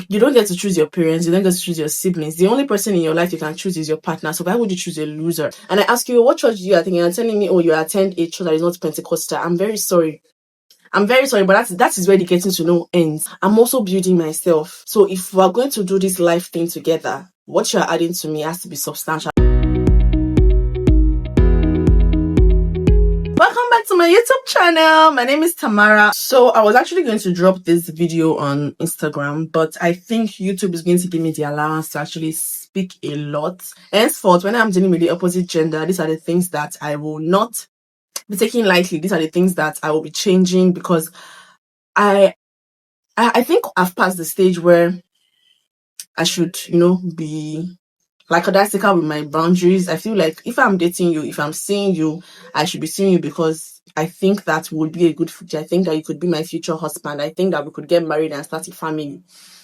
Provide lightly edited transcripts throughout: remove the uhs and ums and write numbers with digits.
You don't get to choose your parents. You don't get to choose your siblings. The only person in your life you can choose is your partner. So why would you choose a loser? And I ask you, what church do you attend? You're telling me, oh, you attend a church that is not Pentecostal. I'm very sorry. But that is where the getting to know ends. I'm also building myself. So if we're going to do this life thing together, what you're adding to me has to be substantial. Welcome back to my YouTube channel. My name is Tamara. So I was actually going to drop this video on Instagram, but I think YouTube is going to give me the allowance to actually speak a lot. Henceforth, when I'm dealing with the opposite gender, these are the things that I will not be taking lightly. These are the things that I will be changing, because I think I've passed the stage where I should, be lackadaisical with my boundaries. I feel like if I'm dating you, if I'm seeing you, I should be seeing you because I think that would be a good future. I think that you could be my future husband. I think that we could get married and start a family.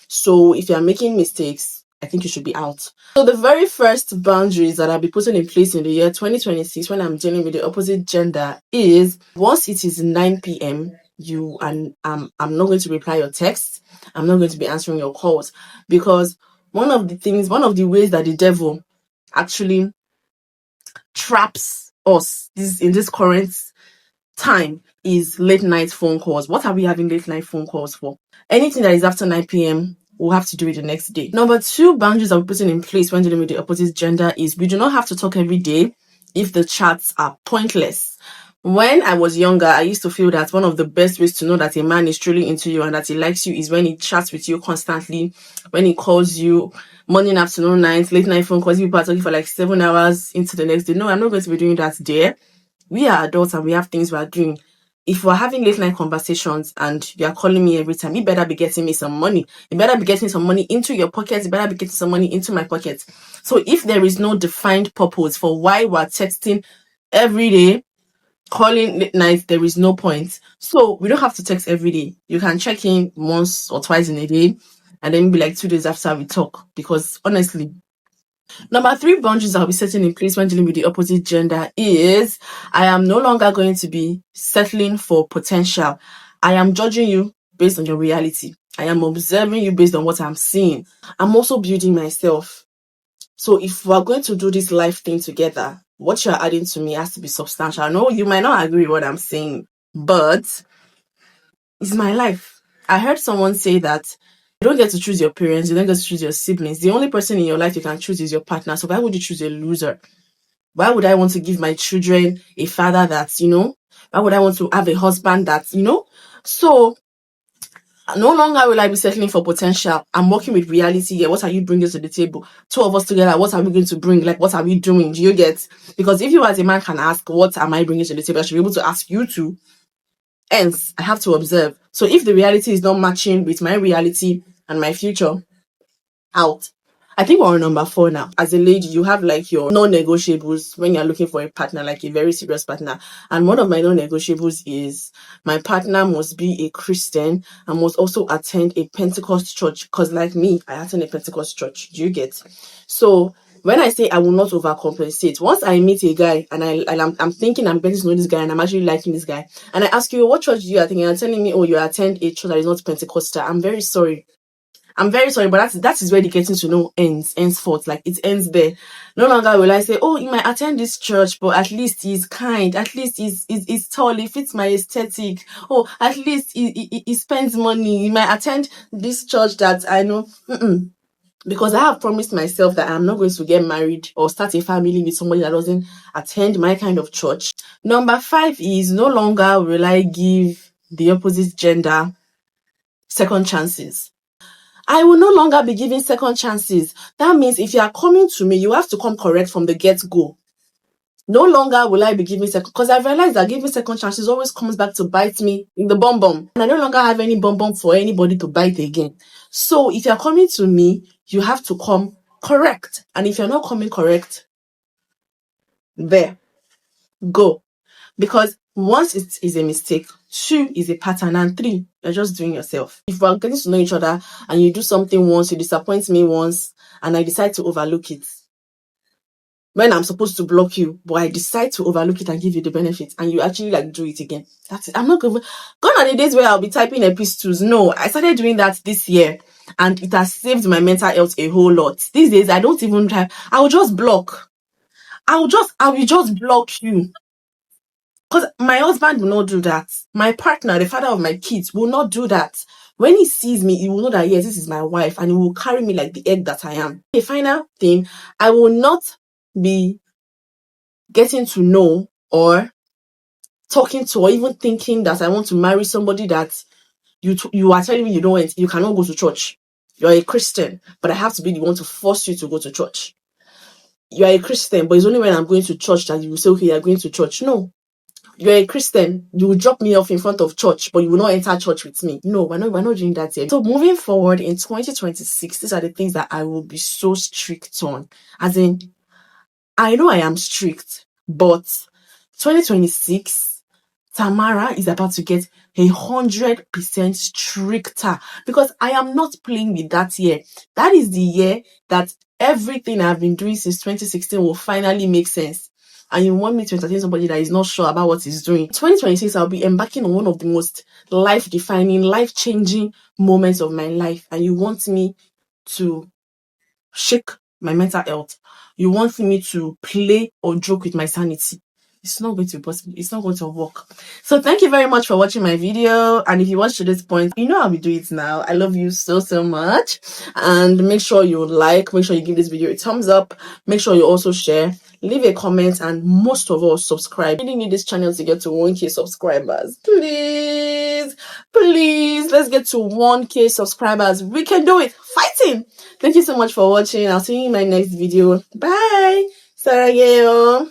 So if you're making mistakes, I think you should be out. So the very first boundaries that I'll be putting in place in the year 2026 when I'm dealing with the opposite gender is, once it is 9 p.m., I'm not going to reply your texts. I'm not going to be answering your calls, because one of the ways that the devil actually traps us in this current time is late night phone calls. What are we having late night phone calls for? Anything that is after 9 p.m., we'll have to do it the next day. Number 2 boundaries that we're putting in place when dealing with the opposite gender is, we do not have to talk every day if the chats are pointless. When I was younger, I used to feel that one of the best ways to know that a man is truly into you and that he likes you is when he chats with you constantly, when he calls you morning, afternoon, night, late night phone calls. People are talking for like 7 hours into the next day. No, I'm not going to be doing that there. We are adults and we have things we are doing. If we're having late night conversations and you are calling me every time, you better be getting me some money. You better be getting some money into your pockets. You better be getting some money into my pockets. So if there is no defined purpose for why we're texting every day, calling late night, there is no point. So we don't have to text every day. You can check in once or twice in a day and then be like 2 days after we talk. Because honestly, number 3 boundaries I'll be setting in place when dealing with the opposite gender is, I am no longer going to be settling for potential. I am judging you based on your reality. I am observing you based on what I'm seeing. I'm also building myself. So if we're going to do this life thing together, what you're adding to me has to be substantial. I know you might not agree with what I'm saying, but it's my life. I heard someone say that you don't get to choose your parents, you don't get to choose your siblings. The only person in your life you can choose is your partner. So why would you choose a loser? Why would I want to give my children a father that's, why would I want to have a husband that's, So no longer will I be settling for potential. I'm working with reality here. What are you bringing to the table? 2 of us together, what are we going to bring? Like, what are we doing? Do you get? Because if you as a man can ask, what am I bringing to the table? I should be able to ask you too. Hence, I have to observe. So if the reality is not matching with my reality and my future, out. I think we're on number 4 now. As a lady, you have like your non-negotiables when you're looking for a partner, like a very serious partner. And one of my non-negotiables is, my partner must be a Christian and must also attend a Pentecost church. Because like me, I attend a Pentecost church. Do you get? So when I say I will not overcompensate, once I meet a guy and I'm thinking I'm getting to know this guy and I'm actually liking this guy, and I ask you, what church do you attend? You're telling me, oh, you attend a church that is not Pentecostal. I'm very sorry, but that is where the getting to know ends. Henceforth, like, it ends there. No longer will I say, oh, you might attend this church, but at least he's kind. At least he's tall. He fits my aesthetic. Oh, at least he spends money. You might attend this church that I know. Because I have promised myself that I'm not going to get married or start a family with somebody that doesn't attend my kind of church. Number 5 is, no longer will I give the opposite gender second chances. I will no longer be giving second chances. That means if you are coming to me, you have to come correct from the get-go. No longer will I be giving second, because I've realized that giving second chances always comes back to bite me in the bum bum. And I no longer have any bum bum for anybody to bite again. So if you're coming to me, you have to come correct. And if you're not coming correct, there, go. Because once it is a mistake, 2 is a pattern, and 3, you're just doing yourself. If we're getting to know each other and you do something once, you disappoint me once, and I decide to overlook it, when I'm supposed to block you, but I decide to overlook it and give you the benefit, and you actually like do it again, that's it. I'm not gone are the days where I'll be typing epistles. No, I started doing that this year. and it has saved my mental health a whole lot. These days, I don't even try. I will just block. I will just block you. Because my husband will not do that. My partner, the father of my kids, will not do that. When he sees me, he will know that, yes, this is my wife, and he will carry me like the egg that I am. A final thing, I will not be getting to know or talking to or even thinking that I want to marry somebody that you are telling me you cannot go to church. You're a Christian, but I have to be the one to force you to go to church. You are a Christian, but it's only when I'm going to church that you will say, okay, you're going to church. No. You're a Christian, you will drop me off in front of church, but you will not enter church with me. No, we're not doing that yet. So moving forward in 2026, these are the things that I will be so strict on. As in, I know I am strict, but 2026, Tamara is about to get 100% stricter because I am not playing with that year. That is the year that everything I've been doing since 2016 will finally make sense. And you want me to entertain somebody that is not sure about what he's doing. 2026, I'll be embarking on one of the most life-defining, life-changing moments of my life. And you want me to shake my mental health. You want me to play or joke with my sanity. It's not going to be possible. It's not going to work. So thank you very much for watching my video. And if you watched to this point, you know how we do it now. I love you so much. And make sure you make sure you give this video a thumbs up. Make sure you also share, leave a comment, and most of all, subscribe. I really need this channel to get to 1K subscribers. Please, let's get to 1K subscribers. We can do it. Fighting. Thank you so much for watching. I'll see you in my next video. Bye. Sarajevo.